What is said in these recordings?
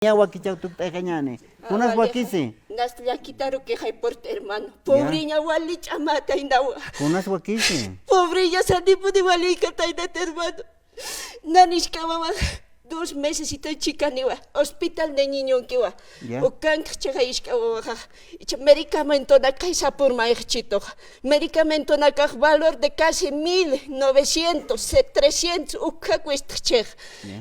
Ya wakichautuk taikañani. Kunas wakisi. Nastya quitaron que hay por hermano. Pobriña wali chamata inawa. Kunas wakisi. Pobriña sanipo de wali kataina hermano. Nanishka mama 2 meses y estoy chica niwa. Hospital de niño que wa. O can chaga ishka wa. Medicamento na kaisa por maechito. Medicamento na kaj valor de casi 1900, 300 uka cuesta cheg.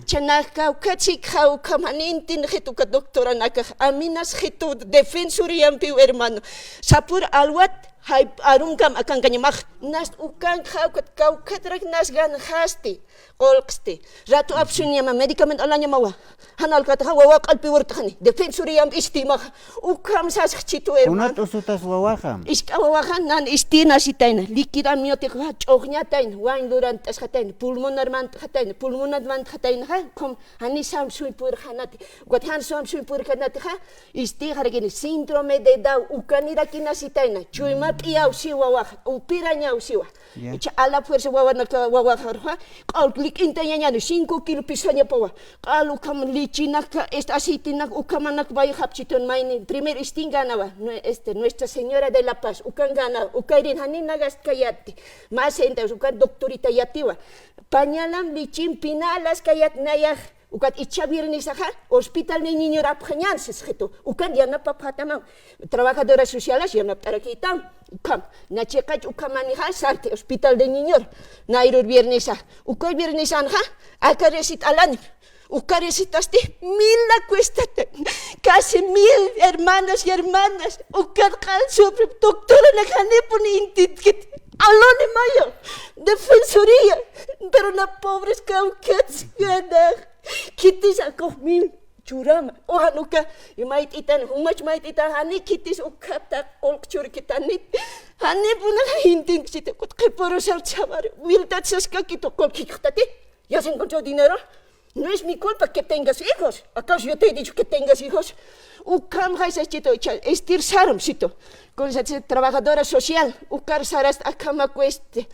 Chanaka uka chika uka manintin jetu ka doctora naka. Aminas jetu defensorian piu hermano. Sapur alwat hay arungam akan kanyamag nas ukan kaukat nas gan hasti kolksti ratu apsunya ma medicament alanya mawa hanal kata wawa qalbi wartani defensoriam istima ukam sas chitu Kunat usutas wawaham. Iska wawahan nan istina sitaina likida miote chognya tain wain durant as hatain pulmonar man hatain pulmonat man hatain ha kom hani sam sui pur hanati got han sam sui pur hanati ha isti hargeni síndrome de Down ukanira kinasitaina chuima Iau siwa wa upiraña usiwa icha ala fuerza wawa naka wawa harha qal klik intanya 5 kilo pisaña pawa qalu kam lichina ka esta asitina ukamanak bay hapchiton maini primer istingana wa Nuestra Señora de la Paz ukangana ukairin hanina gaskayati más entonces ukan doctorita yatiwa pañalam lichin pinalas kayat nayah ukat icha birnisaja hospital de niño rapjañan sesjeto ukan yana papatama trabajadora sociales yana tarakitam ukam na chekach ukamanija salte hospital de niño nairur birnisa ukay birnisan ha akaresit alan ukaresitaste 1000 la cuesta casi 1000 hermanos y hermanas ukat kal sobre doctora na kanepuni intit alone mayo defensoría pero na pobres caucats gana kitis ako min churama o hanuka imait itan humach mait itan hani kitis ukata kolkchur kitanit hani puna hintin sita kot keporo sal chavar wiltat saska kito kolkiktate ya se encontró dinero. No es mi culpa que tengas hijos. ¿Acaso yo te he dicho que tengas hijos? Ukam haisa chito estir sarum sito con esa trabajadora social ukar saras akama cueste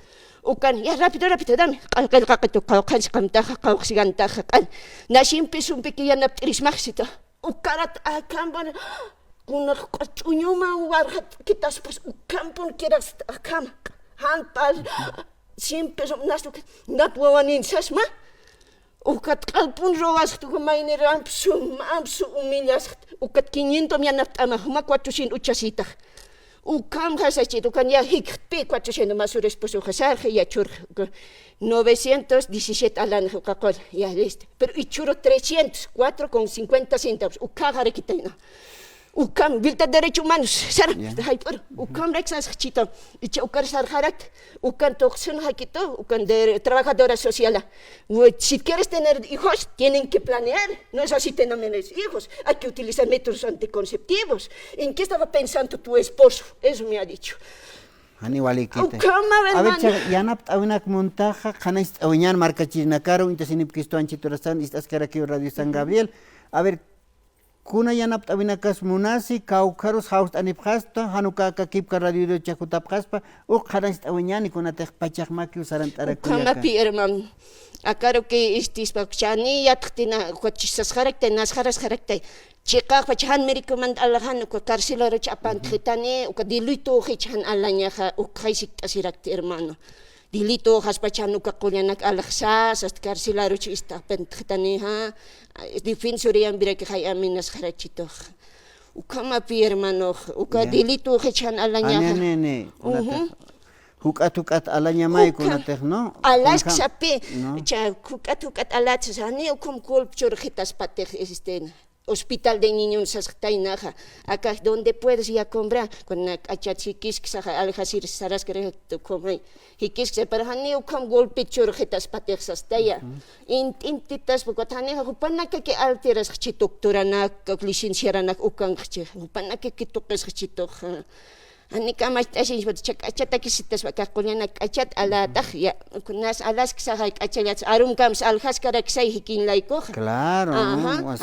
ukan ya rápido dame kal kakato kals kamtaja kauxigantaja kan nashim pisum pequeña trismaxito ukarat akamban kun qachuñuma warhat kitas pues ukampon quieras akam han pal siempre son nastu natwanin sasma ukat kalpun roas tu mainer amsu humillas ukat 500 mianat ama 480 ukam hasachito kan ya hikpi 400 más esposo hasarje ya chur 917 alan kakol ya listo pero ichuro 304 con 50 centavos ukagare kitaina ukam vilta derecho humanos sar hay por ukam rexas chito icha ukar sarjarak ukan toxon hakito ukan de trabajadora social si quieres tener hijos tienen que planear no es así tener hijos hay que utilizar métodos anticonceptivos ¿en qué estaba pensando tu esposo? Eso me ha dicho Hani wali kita. A ver, yanap awinak montaja, kanais awiñan marca chinacaro, intasinip kisto anchitorastan, istas aquí Radio San Gabriel. A ver, kuna yanap awinakas munasi, kaukaros haust anipjasta, hanukaka kipka radio de chakutapjaspa, kanais awiñan y kuna tej pachakmaki usaran tarakuyaka. Kama pi hermano. Akaro que istis bakchani yattina kwachisas harakte nas haras harakte. Chika pachahan medicament alahan ko karsilaro chapan khitani ko diluito khichan alanya kha ukhaisik asirakte hermano. Dilito has pachan ko kulyanak alakhsas ast karsilaro chista pen khitani ha defensorian birek khay aminas kharachito. Ukama pi hermano uka dilito khichan alanya. Ne. Hukat alanya mai kunateh no. Alas sapi cha hukat alat sani ukum kulpchur khitas pateh Hospital de Niños Sasktainaja, acá donde puedes ir a comprar con achachikis que al hasir saras que come hikis que para haneu kam golpe churjetas patexas taya intitas bukatane hupana que alteras chitoktorana licenciarana ukangche hupana que tokes chitok Anika mas asin buat cek achat tak sitas bakal kuliah achat ala dah ya kunas alas kisah achat arum kam alhas karak saya hikin laiko. Claro.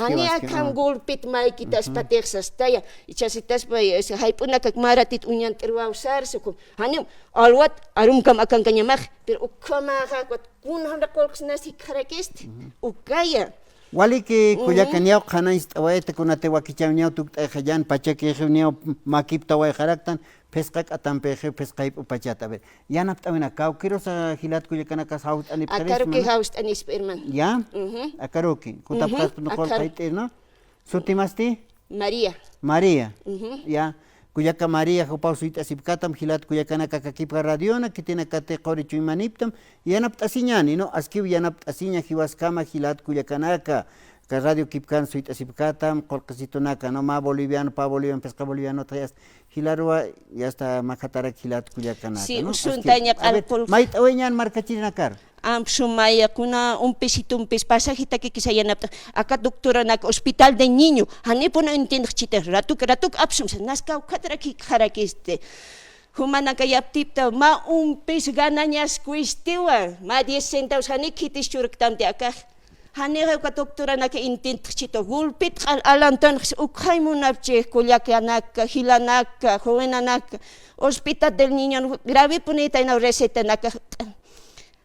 Ani akam golpit mai kita sepatir sastaya. Icha sitas bay hai pun nak maratit unyan terwau sar sukum. Hani alwat arum kam akan kanyamak. Pero ukama ka kun handa kolks nasi karakist. Ukaya. Waliki kuyakaniao khanais tawaita kunate wakichawniao tuktajan pachakijniao makipta wayjaraktan pesqak atampeje pesqaip upachata ver yanaptawina kawkirosa hilat kuyakanaka saut ani Akaruki haust anis perman. ya akaruki kutapkas nokol kaite no sutimasti María ya kuyaka María jupau suita sipkatam hilat kuyakanaka kakipka radiona kitina kate qorichu imaniptam yanaptasiñani no askiw yanaptasiña hiwaskama hilat kuyakanaka ka radio kipkan suita sipkatam qolqasitunaka no ma boliviano pa boliviano pesca boliviano tayas hilarwa ya está makatarak hilat kuyakanaka Sí, no usuntaña alcohol. mait aweñan markachinakar Sumaya kuna un pasajita que yanapta acá doctora nak hospital de niño hanepo no entiendo chite ratuk absum naska ukatra ki kharakiste humana kayaptipta ma un pes ganañas cuestiwa ma 10 centavos hanikitish churktamte acá hanera ka doctora nak entiendo chito gulpit alantan ukhaymunapche kullakanak hilanak jovenanak hospital del niño grave punita ina receta nak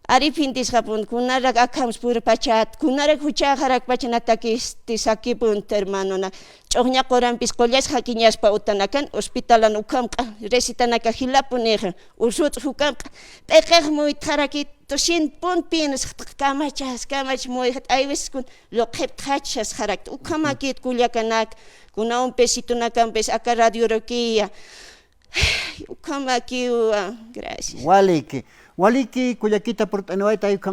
Ari pintis kapun kunarak akams pur pachat kunarak huchajarak pachanatakiis tisakipun hermano na choknya koran piskollas hakiñas pa utanakan hospitalan ukam resitanaka hilapuneja usut hukam peqej muy tarakit toshin pun pins kamach muy ayves kun loqep khachas harak ukamakit kullakanak kuna un pesito nakan pes aka radiología ukamaki gracias waliki kuyakita por tanuaita